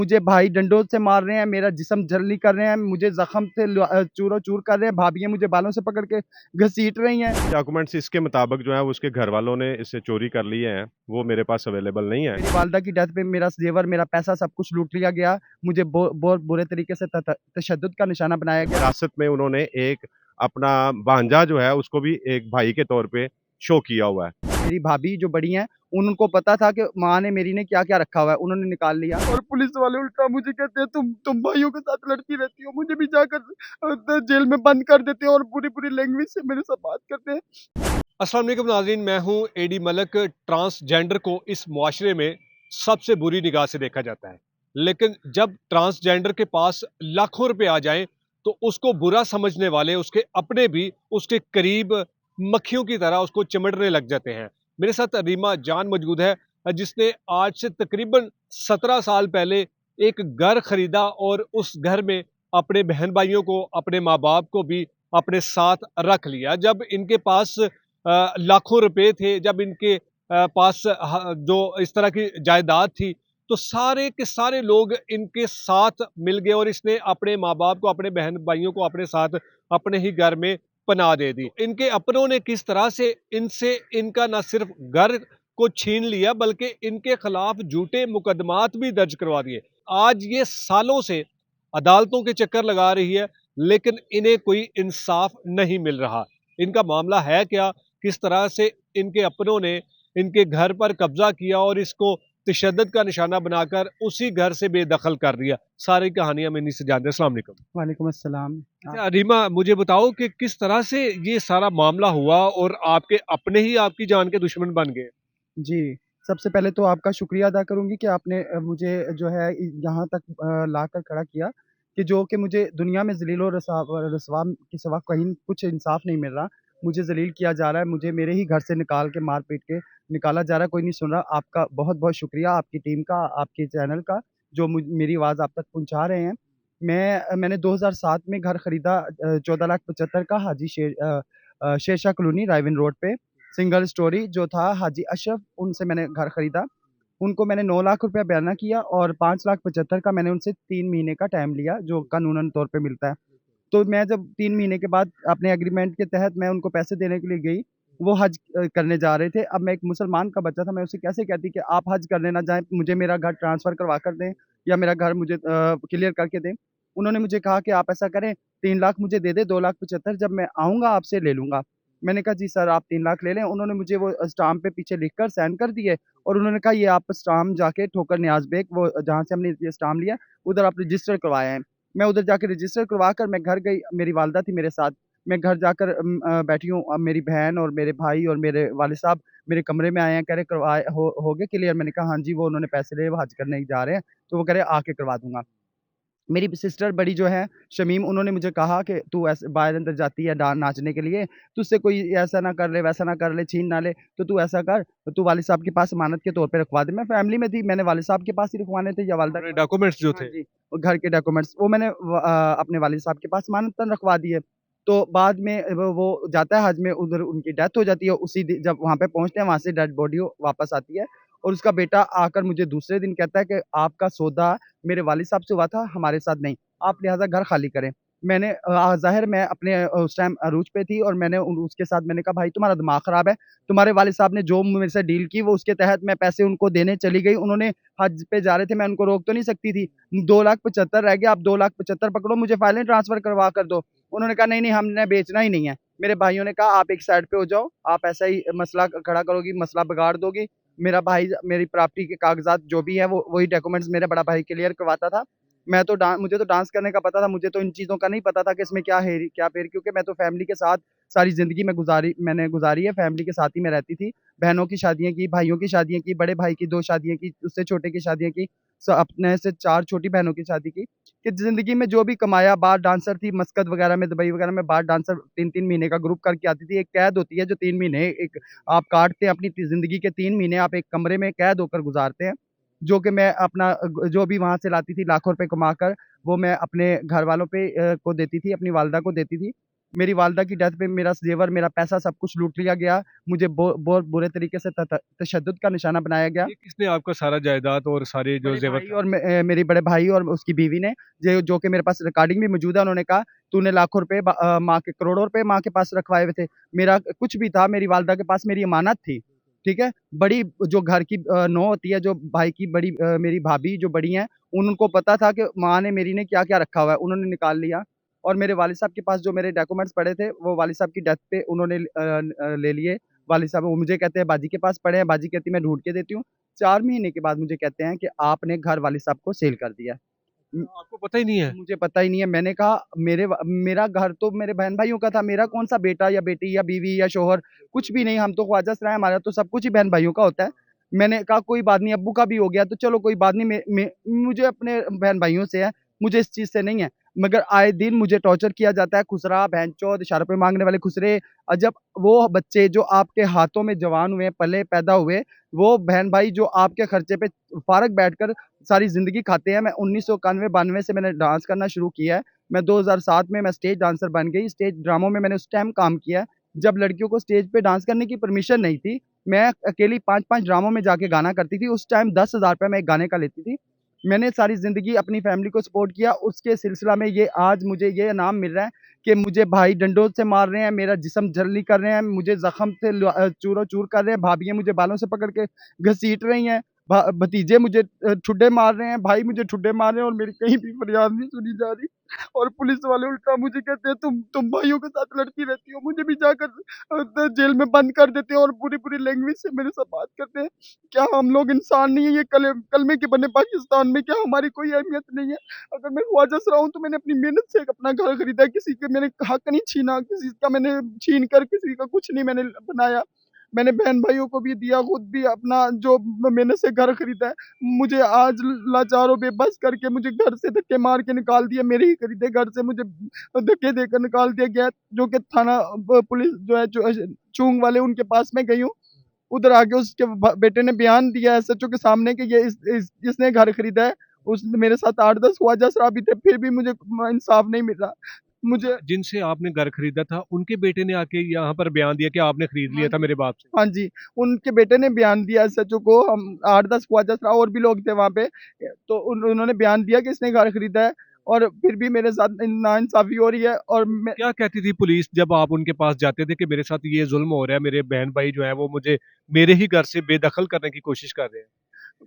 मुझे भाई डंडों से मार रहे हैं, मेरा जिस्म जलील कर रहे हैं, मुझे ज़ख्म से चूरो-चूर कर रहे हैं, भाभियाँ मुझे बालों से पकड़ के घसीट रही हैं। डॉक्यूमेंट्स इसके मुताबिक जो है वो उसके घर वालों ने इससे चोरी कर लिए हैं, वो मेरे पास अवेलेबल नहीं है। मेरी वालिदा की डेथ पे मेरा ज़ेवर, मेरा पैसा सब कुछ लूट लिया गया। मुझे बहुत बुरे तरीके से तशद्दुद का निशाना बनाया गया। विरासत में उन्होंने एक अपना भांजा जो है उसको भी एक भाई के तौर पे शो किया हुआ है। मेरी भाभी जो बड़ी हैं, उनको पता था कि माँ ने मेरी ने क्या-क्या रखा हुआ है, उन्होंने निकाल लिया और पुलिस वाले उल्टा मुझे कहते हैं तुम भाइयों के साथ लड़ती रहती हो, मुझे भी जाकर जेल में बंद कर देते हैं और बुरी-बुरी लैंग्वेज से मेरे साथ बात करते हैं। अस्सलाम वालेकुम नाज़रीन, मैं हूं एडी मलक। ट्रांसजेंडर को इस मुआशरे में सबसे बुरी निगाह से देखा जाता है, लेकिन जब ट्रांसजेंडर के पास लाखों रुपए आ जाएं तो उसको बुरा समझने वाले उसके अपने भी उसके करीब मक्खियों की तरह उसको चिमड़ने लग जाते हैं। मेरे साथ रीमा जान मौजूद है, जिसने आज से तकरीबन 17 साल पहले एक घर खरीदा और उस घर में अपने बहन भाइयों को, अपने माँ बाप को भी अपने साथ रख लिया। जब इनके पास लाखों रुपए थे, जब इनके पास जो इस तरह की जायदाद थी, तो सारे के सारे लोग इनके साथ मिल गए और इसने अपने माँ बाप को, अपने बहन भाइयों को अपने साथ अपने ही घर में पनाह दे दी। इनके अपनों ने किस तरह से इनसे इनका न सिर्फ घर को छीन लिया, बल्कि इनके खिलाफ झूठे मुकदमात भी दर्ज करवा दिए। आज ये सालों से अदालतों के चक्कर लगा रही है, लेकिन इन्हें कोई इंसाफ नहीं मिल रहा। इनका मामला है क्या? किस तरह से इनके अपनों ने इनके घर पर कब्जा किया और इसको तशद्दुद का निशाना बनाकर उसी घर से बेदखल कर दिया। सारी कहानियां हम इन्हीं से जानते हैं। अस्सलाम वालेकुम। वालेकुम अस्सलाम। अच्छा रीमा, मुझे बताओ कि किस तरह से ये सारा मामला हुआ और आपके अपने ही आपकी जान के दुश्मन बन गए? जी, सबसे पहले तो आपका शुक्रिया अदा करूँगी कि आपने मुझे जो है यहाँ तक लाकर खड़ा किया कि जो कि मुझे दुनिया में ज़लील और रसवा के सिवा कहीं कुछ इंसाफ़ नहीं मिल रहा। मुझे ज़लील किया जा रहा है, मुझे मेरे ही घर से निकाल के मार-पीट के निकाला जा रहा है, कोई नहीं सुन रहा। आपका बहुत-बहुत शुक्रिया आपकी टीम का, आपके चैनल का जो मेरी आवाज़ आप तक पहुँचा रहे हैं। मैंने 2007 में घर खरीदा 14,75,00,000 का शेरशाह कॉलोनी रायविन रोड पे। सिंगल स्टोरी जो था हाजी अशरफ, उनसे मैंने घर खरीदा। उनको मैंने 9 लाख रुपया बयाना किया और 5,75,000 का मैंने उनसे 3 महीने का टाइम लिया, जो कानूनन तौर पे मिलता है। तो मैं जब 3 महीने के बाद अपने एग्रीमेंट के तहत मैं उनको पैसे देने के लिए गई, वो हज करने जा रहे थे। अब मैं एक मुसलमान का बच्चा था, मैं उसे कैसे कहती कि आप हज करने ना जाएँ, मुझे मेरा घर ट्रांसफ़र करवा कर दें या मेरा घर मुझे क्लियर करके दें। उन्होंने मुझे कहा कि आप ऐसा करें 3 लाख मुझे दे दें, 2,75,000 जब मैं आऊँगा आपसे ले लूँगा। मैंने कहा जी सर आप 3 लाख ले लें। उन्होंने मुझे वो स्टाम्प पे पीछे लिख कर साइन कर दिए और उन्होंने कहा ये आप स्टाम्प जाके ठोकर नियाज़ बेग वो जहाँ से हमने ये स्टाम्प लिया, उधर आप रजिस्टर करवाए हैं। मैं उधर जाके रजिस्टर करवा कर मैं घर गई, मेरी वालिदा थी मेरे साथ। मैं घर जाकर बैठी हूँ, मेरी बहन और मेरे भाई और मेरे वालिद साहब मेरे कमरे में आए हैं, कह रहे करवाए हो गए क्लियर? मैंने कहा हाँ जी, वो उन्होंने पैसे लिए, वो हज करने जा रहे हैं, तो वो कह रहे आके करवा दूँगा। मेरी सिस्टर बड़ी जो है शमीम, उन्होंने मुझे कहा कि तू ऐसे बाहर अंदर जाती है नाचने के लिए, तुझसे कोई ऐसा ना कर ले, वैसा ना कर ले, छीन ना ले, तो तू ऐसा कर, तू वालिद साहब के पास ज़मानत के तौर पे रखवा दे। मैं फैमिली में थी, मैंने वालिद साहब के पास ही रखवाने थे या वालिदा के अपने पास। डॉक्यूमेंट्स जो हाँ थे? जी, वो घर के डॉक्यूमेंट्स वो मैंने अपने वालिद साहब के पास ज़मानतन रखवा दिए। तो बाद में वो जाता है हज में, उधर उनकी डेथ हो जाती है, उसी दिन जब वहाँ पे पहुँचते हैं, वहाँ से डेड बॉडी वापस आती है और उसका बेटा आकर मुझे दूसरे दिन कहता है कि आपका सौदा मेरे वालिद साहब से हुआ था, हमारे साथ नहीं। आप लिहाज़ा घर खाली करें। मैंने ज़ाहिर मैं अपने उस टाइम अरूज पे थी और मैंने उसके साथ मैंने कहा भाई तुम्हारा दिमाग ख़राब है, तुम्हारे वालिद साहब ने जो मेरे से डील की वो उसके तहत मैं पैसे उनको देने चली गई। उन्होंने हज पे जा रहे थे, मैं उनको रोक तो नहीं सकती थी। 2,75,000 रह गया, आप 2,75,000 पकड़ो, मुझे फाइलें ट्रांसफ़र करवा कर दो। उन्होंने कहा नहीं, नहीं हमने बेचना ही नहीं है। मेरे भाइयों ने कहा आप एक साइड पे हो जाओ, आप ऐसा ही मसला खड़ा करोगी, मसला बिगाड़ दोगी। मेरा भाई मेरी प्रॉपर्टी के कागज़ात जो भी है वो वही डॉक्यूमेंट्स मेरा बड़ा भाई क्लियर करवाता था। मैं तो मुझे तो डांस करने का पता था, मुझे तो इन चीज़ों का नहीं पता था कि इसमें क्या हेरी क्या फेर, क्योंकि मैं तो फैमिली के साथ सारी ज़िंदगी में मैंने गुज़ारी है, फैमिली के साथ ही मैं रहती थी। बहनों की शादियाँ की, भाइयों की शादियाँ की, बड़े भाई की 2 शादियाँ की, उससे छोटे की शादियाँ की, अपने से 4 छोटी बहनों की शादी की। कि ज़िंदगी में जो भी कमाया, बाहर डांसर थी, मस्कत वगैरह में, दुबई वगैरह में बाहर डांसर 3-3 महीने का ग्रुप करके आती थी। एक कैद होती है जो 3 महीने एक आप काटते हैं, अपनी ज़िंदगी के 3 महीने आप एक कमरे में कैद होकर गुज़ारते हैं। जो कि मैं अपना जो भी वहाँ से लाती थी लाखों रुपए कमाकर, वो मैं अपने घरवालों पे को देती थी, अपनी वालिदा को देती थी। मेरी वालिदा की डेथ पे मेरा ज़ेवर, मेरा पैसा सब कुछ लूट लिया गया। मुझे बहुत बुरे तरीके से तशद्दुद का निशाना बनाया गया। ये किसने आपका सारा जायदाद और सारे जो बड़े ज़ेवर भाई था? और मेरे बड़े भाई और उसकी बीवी ने, जो कि मेरे पास रिकॉर्डिंग भी मौजूद है, उन्होंने कहा, "तूने लाखों रुपए माँ के करोड़ों रुपए माँ के पास रखवाए हुए थे।" मेरा कुछ भी था, मेरी वालिदा के पास मेरी अमानत थी, ठीक है? बड़ी जो घर की नौं होती है, जो भाई की बड़ी मेरी भाभी जो बड़ी हैं, उनको पता था कि माँ ने मेरी ने क्या-क्या रखा हुआ है, उन्होंने निकाल लिया और मेरे वालिद साहब के पास जो मेरे डॉक्यूमेंट्स पड़े थे, वो वालिद साहब की डेथ पे उन्होंने ले लिए। वालिद साहब वो मुझे कहते हैं, "बाजी के पास पड़े हैं।" बाजी कहती है, "मैं ढूँढ के देती हूँ।" 4 महीने के बाद मुझे कहते हैं कि आपने घर वालिद साहब को सेल कर दिया है। उम, आपको पता ही नहीं है? मुझे पता ही नहीं है। मैंने कहा मेरा घर तो मेरे बहन-भाइयों का था, मेरा कौन-सा बेटा या बेटी या बीवी या शौहर, कुछ भी नहीं, हम तो ख्वाजा सराय, हमारा तो सब कुछ ही बहन-भाइयों का होता है। मैंने कहा कोई बात नहीं, अब्बू का भी हो गया तो चलो कोई बात नहीं, मुझे अपने बहन-भाइयों से है, मुझे इस चीज़ से नहीं है। मगर आए दिन मुझे टॉर्चर किया जाता है, खुसरा, भैंचोद, इशारों पे माँगने वाले खुसरे। जब वो बच्चे जो आपके हाथों में जवान हुए, पले, पैदा हुए, वो बहन-भाई जो आपके खर्चे पे फ़ारग बैठकर सारी ज़िंदगी खाते हैं। मैं 1991-92 से मैंने डांस करना शुरू किया है। मैं 2007 में मैं स्टेज डांसर बन गई। स्टेज ड्रामों में मैंने उस टाइम काम किया है, जब लड़कियों को स्टेज पे डांस करने की परमिशन नहीं थी। मैं अकेली 5-5 ड्रामों में जाके गाना करती थी। उस टाइम ₹10,000 मैं एक गाने का लेती थी। मैंने सारी ज़िंदगी अपनी फैमिली को सपोर्ट किया। उसके सिलसिला में ये आज मुझे ये इनाम मिल रहा है कि मुझे भाई डंडों से मार रहे हैं, मेरा जिस्म जलील कर रहे हैं, मुझे ज़ख्म से चूरो-चूर कर रहे हैं, भाभियाँ मुझे बालों से पकड़ के घसीट रही हैं। भतीजे मुझे ठुड्डे मार रहे हैं, भाई मुझे ठुड्डे मार रहे हैं और मेरी कहीं भी फरियाद नहीं सुनी जा रही। और पुलिस वाले उल्टा मुझे कहते हैं, तुम भाइयों के साथ लड़ती रहती हो, मुझे भी जाकर जेल में बंद कर देते हैं और बुरी-बुरी लैंग्वेज से मेरे साथ बात करते हैं। क्या हम लोग इंसान नहीं है? ये कलमे के बने पाकिस्तान में क्या हमारी कोई अहमियत नहीं है? अगर मैं ख्वाजा सरा हूँ तो मैंने अपनी मेहनत से एक अपना घर खरीदा है, किसी के मैंने हक नहीं छीना, किसी का मैंने छीन कर किसी का कुछ नहीं मैंने बनाया। मैंने बहन-भाइयों को भी दिया, खुद भी अपना जो मेहनत से घर खरीदा है। मुझे आज लाचार और बेबस करके मुझे घर से धक्के मार के निकाल दिया, मेरे ही खरीदे घर से मुझे धक्के देकर निकाल दिया गया, जो कि थाना पुलिस जो है चूंग वाले उनके पास मैं गई हूँ। उधर आके उसके बेटे ने बयान दिया एसएचओ के सामने कि ये इसने घर खरीदा है। उसने मेरे साथ 8-10 ख्वाजा शराबी थे, फिर भी मुझे इंसाफ नहीं मिल रहा। मुझे जिनसे आपने घर खरीदा था, उनके बेटे ने आके यहाँ पर बयान दिया कि आपने खरीद हाँ लिया था जी, मेरे बाप से। हाँ जी, उनके बेटे ने बयान दिया एसएचओ को, हम 8-10 ख्वाजा शराब और भी लोग थे वहाँ पे। तो उन्होंने बयान दिया कि इसने घर खरीदा है और फिर भी मेरे साथ नाइंसाफ़ी हो रही है और मैं क्या कहती थी पुलिस जब आप उनके पास जाते थे कि मेरे साथ ये ज़ुल्म हो रहा है, मेरे बहन-भाई जो हैं वो मुझे मेरे ही घर से बेदखल करने की कोशिश कर रहे हैं?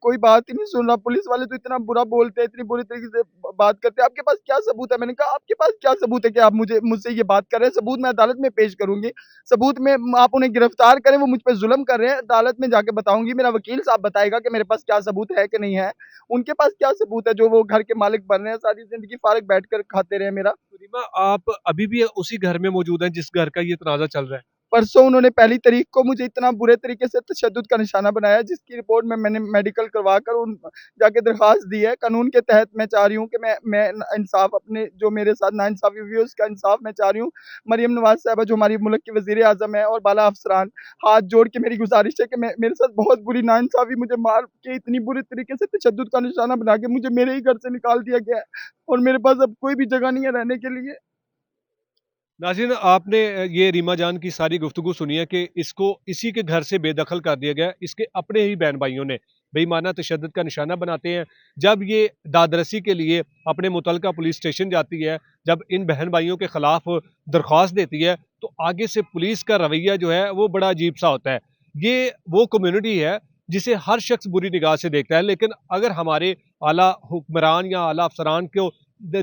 कोई बात ही नहीं सुन रहा, पुलिस वाले तो इतना बुरा बोलते हैं, इतनी बुरी तरीके से बात करते हैं, आपके पास क्या सबूत है? मैंने कहा आपके पास क्या सबूत है कि आप मुझसे ये बात कर रहे हैं? सबूत मैं अदालत में पेश करूँगी, सबूत में आप उन्हें गिरफ्तार करें, वो मुझ पे ज़ुल्म कर रहे हैं, अदालत में जाके बताऊँगी, मेरा वकील साहब बताएगा कि मेरे पास क्या सबूत है कि नहीं है। उनके पास क्या सबूत है जो वो घर के मालिक बन रहे हैं, सारी ज़िंदगी फारग बैठकर खाते रहे मेरा। तो रीमा आप अभी भी उसी घर में मौजूद हैं जिस घर का ये तनाज़ा चल रहा है? परसों उन्होंने पहली तारीख को मुझे इतना बुरे तरीके से तशद्दुद का निशाना बनाया, जिसकी रिपोर्ट में मैंने मेडिकल करवा कर उन जाके दरख़्वास्त दी है। कानून के तहत मैं चाह रही हूँ कि मैं इंसाफ़ अपने जो मेरे साथ नाइंसाफ़ी हुई है उसका इंसाफ़ मैं चाह रही हूँ। मरियम नवाज़ साहिबा जो हमारी मुल्क की वज़ीर-ए-आज़म है और बाला अफ़सरान, हाथ जोड़ के मेरी गुज़ारिश है कि मैं मेरे साथ बहुत बुरी नाइंसाफ़ी, मुझे मार के इतनी बुरी तरीके से तशद्दुद का निशाना बना के मुझे मेरे ही घर से निकाल दिया गया है और मेरे पास अब कोई भी जगह नहीं है रहने के लिए। नाज़रीन आपने ये रीमा जान की सारी गुफ्तगू सुनी है कि इसको इसी के घर से बेदखल कर दिया गया, इसके अपने ही बहन-भाइयों ने बेईमाना तशद्दुद का निशाना बनाते हैं। जब ये दादरसी के लिए अपने मुतलका पुलिस स्टेशन जाती है, जब इन बहन-भाइयों के खिलाफ दरख्वास्त देती है, तो आगे से पुलिस का रवैया जो है वो बड़ा अजीब-सा होता है। ये वो कम्युनिटी है जिसे हर शख्स बुरी निगाह से देखता है, लेकिन अगर हमारे आला हुक्मरान या आला अफ़सरान को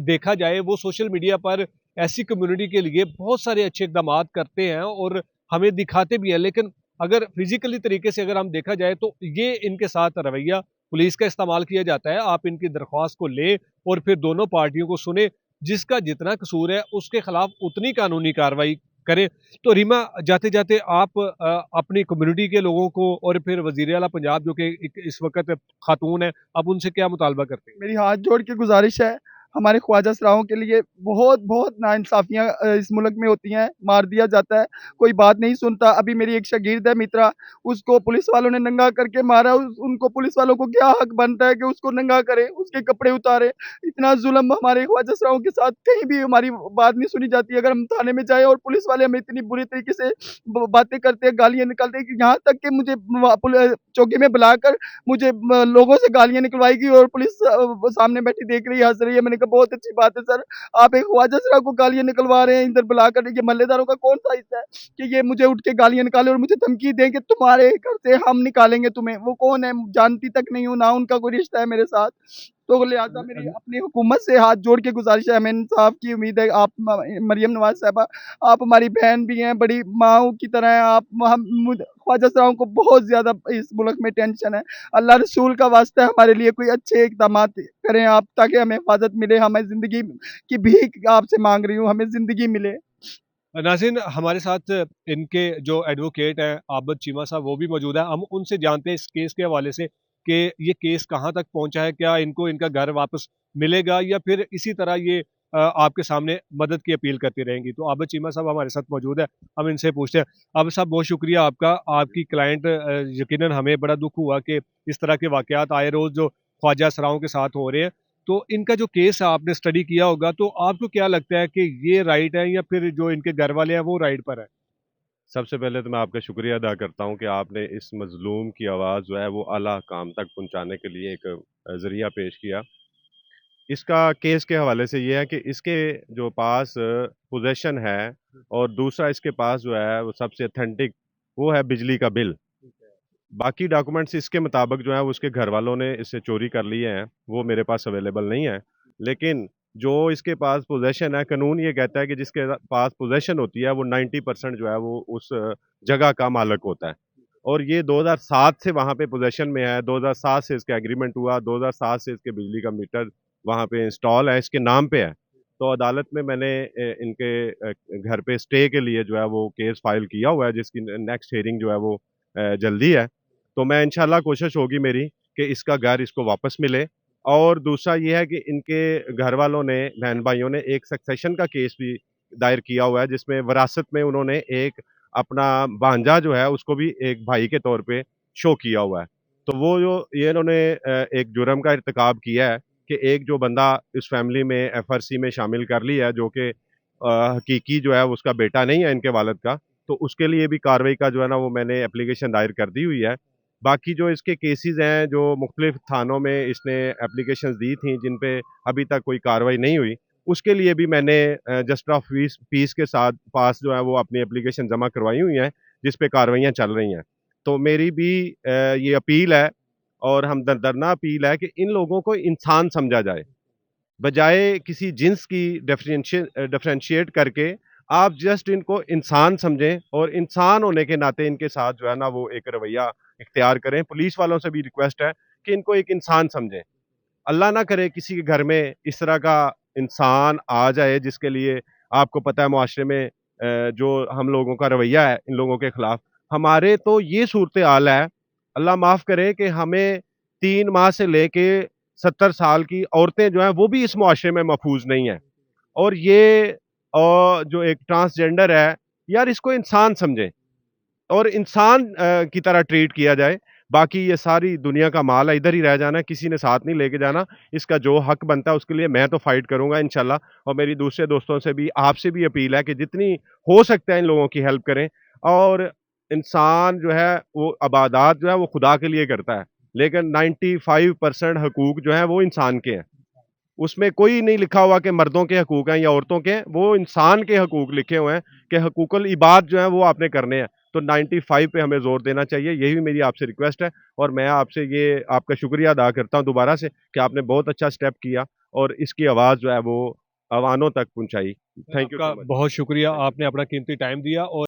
देखा जाए वो सोशल मीडिया पर ऐसी कम्युनिटी के लिए बहुत सारे अच्छे इक़दामात करते हैं और हमें दिखाते भी हैं, लेकिन अगर फिज़िकली तरीके से अगर हम देखा जाए तो ये इनके साथ रवैया पुलिस का इस्तेमाल किया जाता है। आप इनकी दरख्वास्त को लें और फिर दोनों पार्टियों को सुनें, जिसका जितना कसूर है उसके खिलाफ उतनी कानूनी कार्रवाई करें। तो रीमा जाते-जाते आप अपनी कम्युनिटी के लोगों को और फिर वज़ीर आला पंजाब जो कि इस वक़्त खातून हैं, आप उनसे क्या मुतालबा करते हैं? मेरी हाथ जोड़ के गुज़ारिश है, हमारे ख्वाजा सराओं के लिए बहुत नाइंसाफ़ियाँ इस मुल्क में होती हैं, मार दिया जाता है, कोई बात नहीं सुनता। अभी मेरी एक शागिर्द है मित्रा, उसको पुलिस वालों ने नंगा करके मारा, उनको पुलिस वालों को क्या हक बनता है कि उसको नंगा करें, उसके कपड़े उतारें। इतना जुल्म हमारे ख्वाजा सराओं के साथ कहीं भी हमारी बात नहीं सुनी जाती। अगर हम थाने में जाएँ और पुलिस वाले हमें इतनी बुरी तरीके से बातें करते हैं, गालियाँ निकालते हैं कि यहाँ तक कि मुझे चौकी में बुलाकर मुझे लोगों से गालियाँ निकलवाई और पुलिस सामने बैठी देख रही है, हँस रही है। मैंने कहा बहुत अच्छी बात है सर, आप एक ख्वाजा सरा को गालियाँ निकलवा रहे हैं इधर बुलाकर, ये मोहल्लेदारों का कौन-सा हिस्सा है कि ये मुझे उठ के गालियाँ निकाले और मुझे धमकी दें कि तुम्हारे घर से हम निकालेंगे तुम्हें। वो कौन है? जानती तक नहीं हूँ, ना उनका कोई रिश्ता है मेरे साथ। तो लिहाज़ा मेरी अपनी हुकूमत से हाथ जोड़ के गुज़ारिश है, हमें इंसाफ़ की उम्मीद है। आप मरियम नवाज़ साहिबा, आप हमारी बहन भी हैं, बड़ी माँ की तरह हैं आप। हम मुझ ख्वाजा सराओं को बहुत ज़्यादा इस मुल्क में टेंशन है। अल्लाह रसूल का वास्ता है, हमारे लिए कोई अच्छे इक़दामात करें आप, ताकि हमें हिफ़ाज़त मिले। हमें ज़िंदगी की भीख आपसे माँग रही हूँ, हमें ज़िंदगी मिले। नाज़रीन, हमारे साथ इनके जो एडवोकेट हैं आबद चीमा साहब, वो भी मौजूद है। हम उनसे जानते हैं इस केस के हवाले से कि ये केस कहाँ तक पहुँचा है, क्या इनको इनका घर वापस मिलेगा या फिर इसी तरह ये आपके सामने मदद की अपील करती रहेंगी। तो आबद चीमा साहब हमारे साथ मौजूद है, हम इनसे पूछते हैं। आबद साहब, बहुत शुक्रिया आपका। आपकी क्लाइंट यकीनन हमें बड़ा दुःख हुआ कि इस तरह के वाक़यात आए रोज़ जो ख्वाजा सराओं के साथ हो रहे हैं। तो इनका जो केस है आपने स्टडी किया होगा, तो आपको क्या लगता है कि ये राइट है या फिर जो इनके घर वाले हैं वो राइट पर है? सबसे पहले तो मैं आपका शुक्रिया अदा करता हूँ कि आपने इस मज़लूम की आवाज़ जो है वो आला काम तक पहुँचाने के लिए एक ज़रिया पेश किया। इसका केस के हवाले से ये है कि इसके जो पास पोज़ीशन है और दूसरा इसके पास जो है वो सबसे ऑथेंटिक वो है बिजली का बिल। बाकी डॉक्यूमेंट्स इसके मुताबिक जो है वो उसके घर वालों ने इससे चोरी कर लिए हैं, वो मेरे पास अवेलेबल नहीं है। लेकिन जो इसके पास पोज़ीशन है, कानून ये कहता है कि जिसके पास पोज़ीशन होती है वो 90% जो है वो उस जगह का मालिक होता है। और ये 2007 से वहाँ पे पोज़ीशन में है, 2007 से इसका एग्रीमेंट हुआ, 2007 से इसके बिजली का मीटर वहाँ पे इंस्टॉल है, इसके नाम पे है। तो अदालत में मैंने इनके घर पे स्टे के लिए जो है वो केस फाइल किया हुआ है, जिसकी नेक्स्ट हियरिंग जो है वो जल्दी है। तो मैं इंशाल्लाह कोशिश होगी मेरी कि इसका घर इसको वापस मिले। और दूसरा ये है कि इनके घर वालों ने, बहन-भाइयों ने एक सक्सेशन का केस भी दायर किया हुआ है, जिसमें विरासत में उन्होंने एक अपना भांजा जो है, उसको भी एक भाई के तौर पे शो किया हुआ है। तो वो जो ये इन्होंने एक जुर्म का इर्तिकाब किया है कि एक जो बंदा इस फैमिली में एफआरसी में शामिल कर लिया है, जो कि हकीकी जो है उसका बेटा नहीं है इनके वालिद का, तो उसके लिए भी कार्रवाई का जो है ना वो मैंने एप्लीकेशन दायर कर दी हुई है। बाकी जो इसके केसेज़ हैं, जो मुख्तलिफ थानों में इसने एप्लीकेशंस दी थी, जिन पे अभी तक कोई कार्रवाई नहीं हुई, उसके लिए भी मैंने जस्टिस ऑफ पीस के साथ पास जो है वो अपनी एप्लीकेशन जमा करवाई हुई हैं, जिस पे कार्रवाइयाँ चल रही हैं। तो मेरी भी ये अपील है और हमदर्दाना अपील है कि इन लोगों को इंसान समझा जाए। बजाय किसी जिन्स की डिफरेंशिएट करके आप जस्ट इनको इंसान समझें और इंसान होने के नाते इनके साथ जो है ना वो एक रवैया इख्तियार करें। पुलिस वालों से भी रिक्वेस्ट है कि इनको एक इंसान समझें। अल्लाह ना करे किसी के घर में इस तरह का इंसान आ जाए जिसके लिए आपको पता है मुआशरे में जो हम लोगों का रवैया है इन लोगों के खिलाफ, हमारे तो ये सूरत-ए-हाल है, अल्लाह माफ़ करे कि हमें 3 माह से लेके 70 साल की औरतें जो हैं वो भी इस मुआशरे में महफूज़ नहीं हैं। और ये जो एक ट्रांसजेंडर है, यार इसको इंसान समझें और इंसान की तरह ट्रीट किया जाए। बाकी ये सारी दुनिया का माल है, इधर ही रह जाना है, किसी ने साथ नहीं लेके जाना। इसका जो हक बनता है उसके लिए मैं तो फाइट करूँगा इंशाल्लाह। और मेरी दूसरे दोस्तों से भी, आपसे भी अपील है कि जितनी हो सकता है इन लोगों की हेल्प करें। और इंसान जो है वो इबादत जो है वो खुदा के लिए करता है, लेकिन 95% हकूक जो हैं वो इंसान के हैं। उसमें कोई नहीं लिखा हुआ कि मर्दों के हकूक हैं या औरतों के हैं, वो इंसान के हकूक लिखे हुए हैं कि हकूकुल इबाद जो है वो आपने करने हैं। तो 95 पे हमें ज़ोर देना चाहिए, यही मेरी आपसे रिक्वेस्ट है। और मैं आपसे ये आपका शुक्रिया अदा करता हूँ दोबारा से कि आपने बहुत अच्छा स्टेप किया और इसकी आवाज़ जो है वो अवानों तक पहुँचाई। थैंक यू आपका सो मच। बहुत शुक्रिया, थैंक यू। आपने अपना कीमती टाइम दिया और